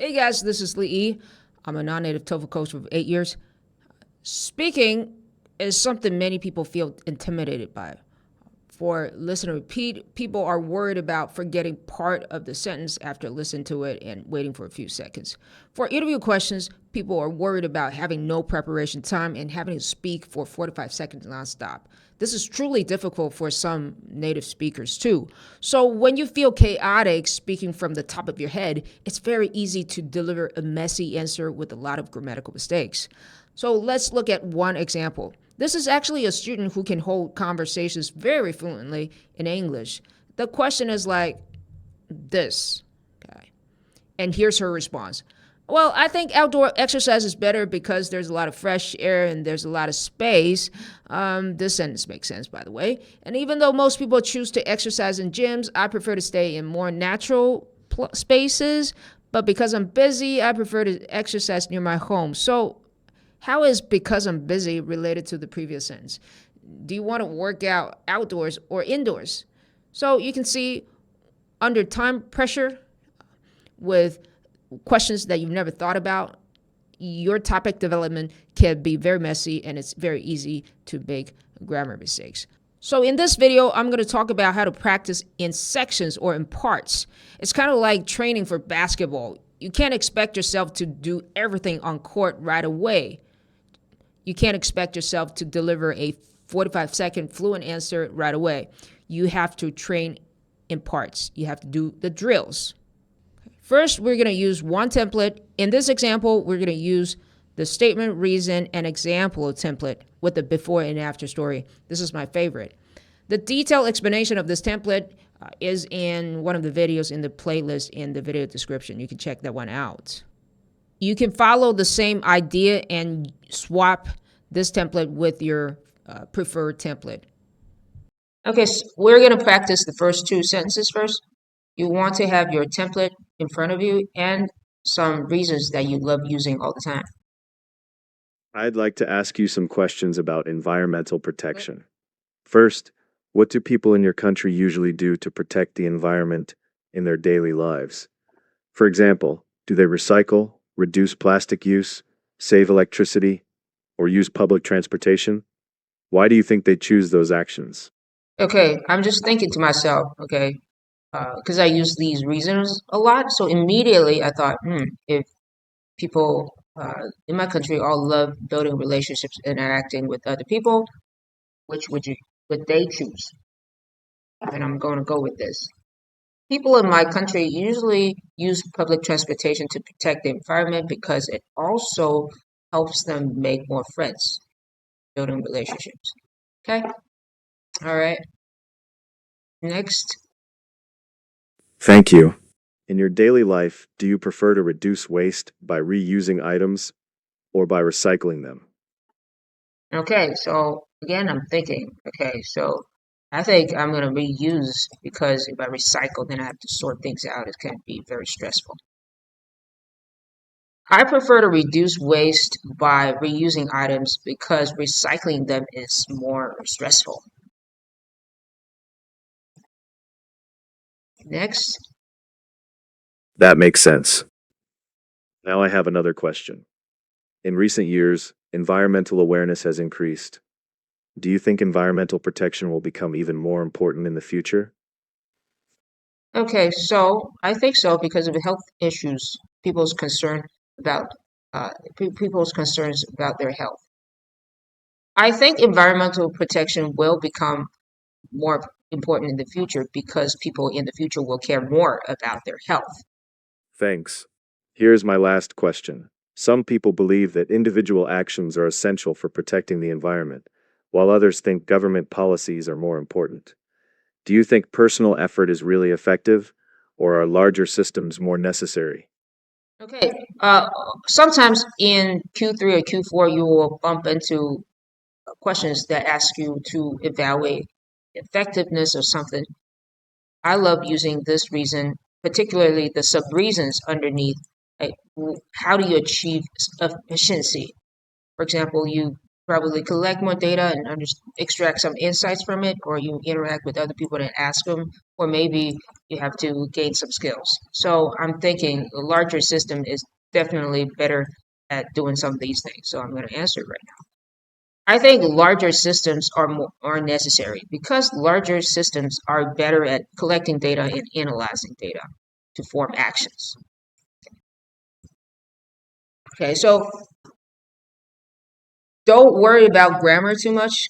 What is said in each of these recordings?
Hey guys, this is Lee E. I'm a non-native TOEFL coach for 8 years. Speaking is something many people feel intimidated by. For listen and repeat, people are worried about forgetting part of the sentence after listening to it and waiting for a few seconds. For interview questions, people are worried about having no preparation time and having to speak for 45 seconds nonstop. This is truly difficult for some native speakers too. So when you feel chaotic speaking from the top of your head, it's very easy to deliver a messy answer with a lot of grammatical mistakes. So let's look at one example. This is actually a student who can hold conversations very fluently in English. The question is like this, okay? And here's her response. Well, I think outdoor exercise is better because there's a lot of fresh air and there's a lot of space. This sentence makes sense, by the way. And even though most people choose to exercise in gyms, I prefer to stay in more natural spaces. But because I'm busy, I prefer to exercise near my home. So how is because I'm busy related to the previous sentence? Do you want to work out outdoors or indoors? So you can see under time pressure with questions that you've never thought about, your topic development can be very messy and it's very easy to make grammar mistakes. So in this video, I'm going to talk about how to practice in sections or in parts. It's kind of like training for basketball. You can't expect yourself to do everything on court right away. You can't expect yourself to deliver a 45-second fluent answer right away. You have to train in parts. You have to do the drills. First, we're going to use one template. In this example, we're going to use the statement, reason, and example template with the before and after story. This is my favorite. The detailed explanation of this template is in one of the videos in the playlist in the video description. You can check that one out. You can follow the same idea and swap this template with your preferred template. Okay, so we're going to practice the first two sentences first. You want to have your template in front of you and some reasons that you love using all the time. I'd like to ask you some questions about environmental protection. First, what do people in your country usually do to protect the environment in their daily lives? For example, do they recycle, reduce plastic use, save electricity, or use public transportation? Why do you think they choose those actions? Okay, I'm just thinking to myself, okay, because I use these reasons a lot. So immediately I thought, if people in my country all love building relationships, interacting with other people, which would they choose? And I'm going to go with this. People in my country usually use public transportation to protect the environment because it also helps them make more friends, building relationships. Okay? All right. Next. Thank you. In your daily life, do you prefer to reduce waste by reusing items or by recycling them? Okay, so again, I'm thinking, okay, so I think I'm going to reuse because if I recycle, then I have to sort things out. It can be very stressful. I prefer to reduce waste by reusing items because recycling them is more stressful. Next. That makes sense. Now I have another question. In recent years, environmental awareness has increased. Do you think environmental protection will become even more important in the future? Okay, so I think so because of the health issues, people's concern about people's concerns about their health. I think environmental protection will become more important in the future because people in the future will care more about their health. Thanks. Here's my last question. Some people believe that individual actions are essential for protecting the environment, while others think government policies are more important. Do you think personal effort is really effective, or are larger systems more necessary? Okay, sometimes in Q3 or Q4, you will bump into questions that ask you to evaluate effectiveness of something. I love using this reason, particularly the sub reasons underneath. Like, how do you achieve efficiency? For example, you probably collect more data and extract some insights from it, or you interact with other people and ask them, or maybe you have to gain some skills. So I'm thinking a larger system is definitely better at doing some of these things. So I'm going to answer it right now. I think larger systems are necessary because larger systems are better at collecting data and analyzing data to form actions. Okay, so don't worry about grammar too much.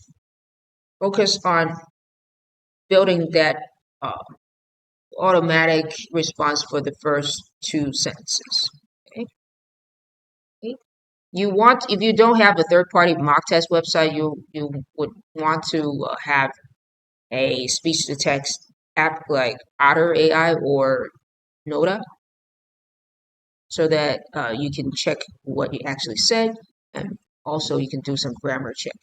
Focus on building that uh, automatic response for the first two sentences. Okay? Okay. You want, if you don't have a third-party mock test website, you would want to have a speech-to-text app like Otter AI or Noda, so that you can check what you actually said, and also you can do some grammar check.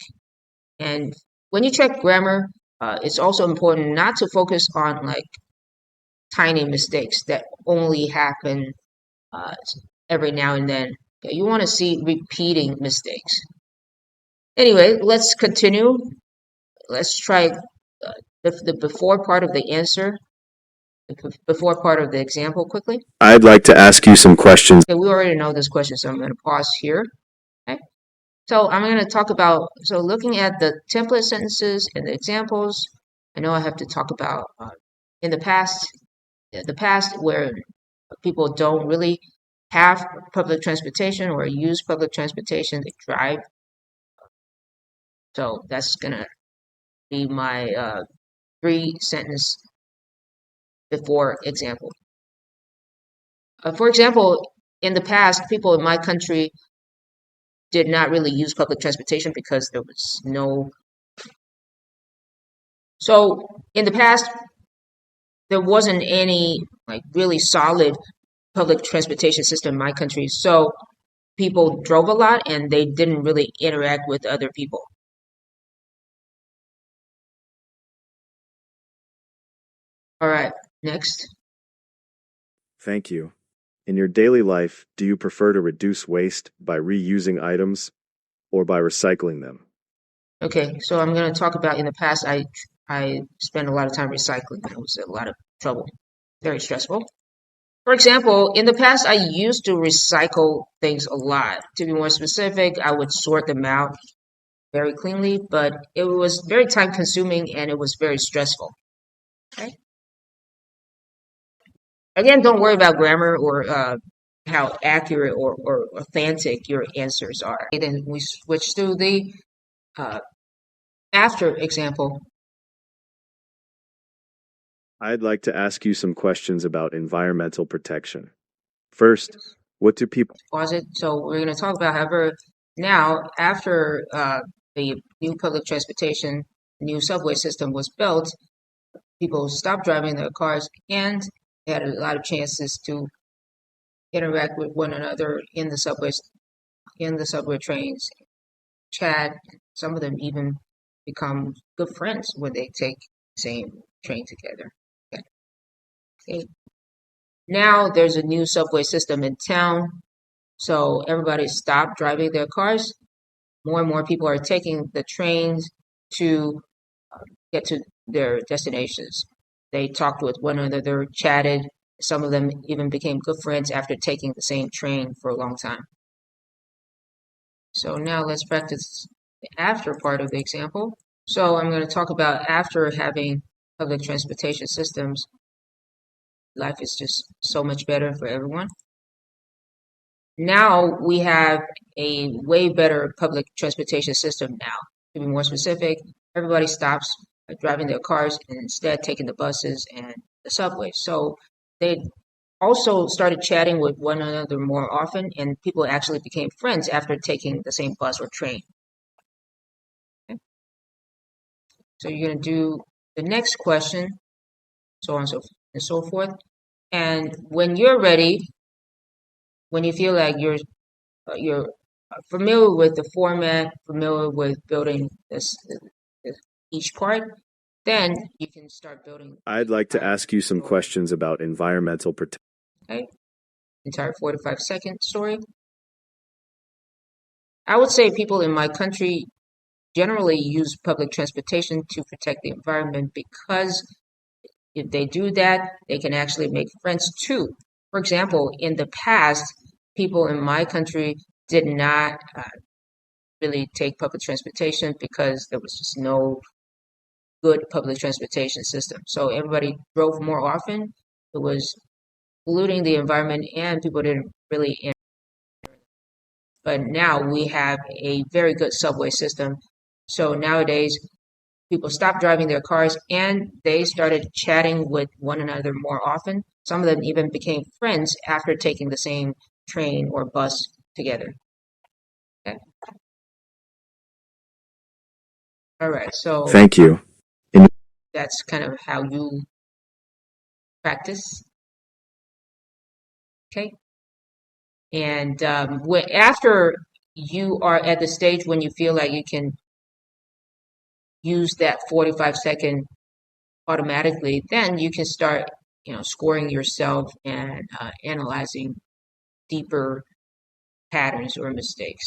And when you check grammar, it's also important not to focus on like tiny mistakes that only happen uh, every now and then. Okay, you want to see repeating mistakes. Anyway, let's continue. Let's try the before part of the answer, the before part of the example quickly. I'd like to ask you some questions. Okay, we already know this question, so I'm going to pause here. Okay. So I'm going to talk about, so looking at the template sentences and the examples, I know I have to talk about in the past where people don't really have public transportation or use public transportation, they drive. So that's going to be my 3 sentence before example. For example, in the past, people in my country did not really use public transportation because there was no. So in the past, there wasn't any like really solid public transportation system in my country. So people drove a lot and they didn't really interact with other people. All right, next. Thank you. In your daily life, do you prefer to reduce waste by reusing items or by recycling them? Okay, so I'm going to talk about in the past, I spent a lot of time recycling. It was a lot of trouble, very stressful. For example, in the past, I used to recycle things a lot. To be more specific, I would sort them out very cleanly, but it was very time consuming and it was very stressful. Okay. Again, don't worry about grammar or how accurate or authentic your answers are. Okay, then we switch to the uh, after example. I'd like to ask you some questions about environmental protection. First, what do people Pause it. So we're going to talk about, however, now after the new public transportation, new subway system was built, people stopped driving their cars and they had a lot of chances to interact with one another in the subways, in the subway trains, chat. Some of them even become good friends when they take the same train together. Okay. Okay. Now there's a new subway system in town, so everybody stopped driving their cars. More and more people are taking the trains to get to their destinations. They talked with one another, chatted. Some of them even became good friends after taking the same train for a long time. So now let's practice the after part of the example. So I'm going to talk about after having public transportation systems, life is just so much better for everyone. Now we have a way better public transportation system now. To be more specific, everybody stops driving their cars and instead taking the buses and the subway. So they also started chatting with one another more often, and people actually became friends after taking the same bus or train. Okay? So you're going to do the next question, so on and so forth. And when you're ready, when you feel like you're familiar with the format, familiar with building this each part, then you can start building the I'd like to entire ask you some story. questions about environmental protection. Okay, entire 4 to 5 second story. I would say people in my country generally use public transportation to protect the environment because if they do that, they can actually make friends too. For example, in the past, people in my country did not really take public transportation because there was just no good public transportation system. So everybody drove more often. It was polluting the environment and people didn't really. But now we have a very good subway system. So nowadays, people stopped driving their cars and they started chatting with one another more often. Some of them even became friends after taking the same train or bus together. Okay. All right. So Thank you. In that's kind of how you practice. Okay. And after you are at the stage when you feel like you can use that 45-second automatically, then you can start, scoring yourself and analyzing deeper patterns or mistakes.